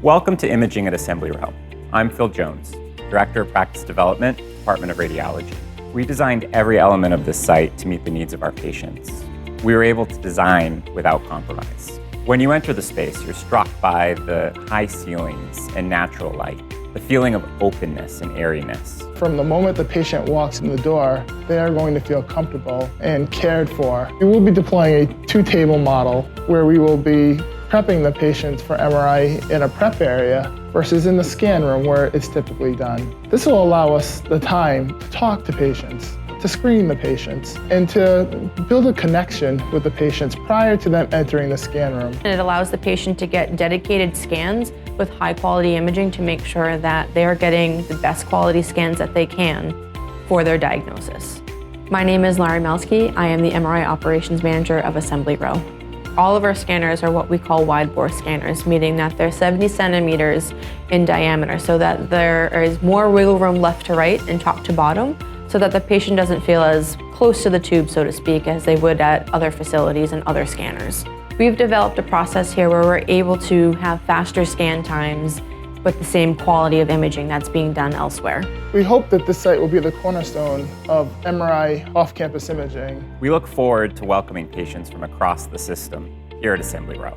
Welcome to Imaging at Assembly Row. I'm Phil Jones, Director of Practice Development, Department of Radiology. We designed every element of this site to meet the needs of our patients. We were able to design without compromise. When you enter the space, you're struck by the high ceilings and natural light, the feeling of openness and airiness. From the moment the patient walks in the door, they are going to feel comfortable and cared for. We will be deploying a two-table model where we will be prepping the patients for MRI in a prep area versus in the scan room where it's typically done. This will allow us the time to talk to patients, to screen the patients, and to build a connection with the patients prior to them entering the scan room. And it allows the patient to get dedicated scans with high quality imaging to make sure that they are getting the best quality scans that they can for their diagnosis. My name is Larry Melsky. I am the MRI Operations Manager of Assembly Row. All of our scanners are what we call wide bore scanners, meaning that they're 70 centimeters in diameter so that there is more wiggle room left to right and top to bottom so that the patient doesn't feel as close to the tube, so to speak, as they would at other facilities and other scanners. We've developed a process here where we're able to have faster scan times with the same quality of imaging that's being done elsewhere. We hope that this site will be the cornerstone of MRI off-campus imaging. We look forward to welcoming patients from across the system here at Assembly Row.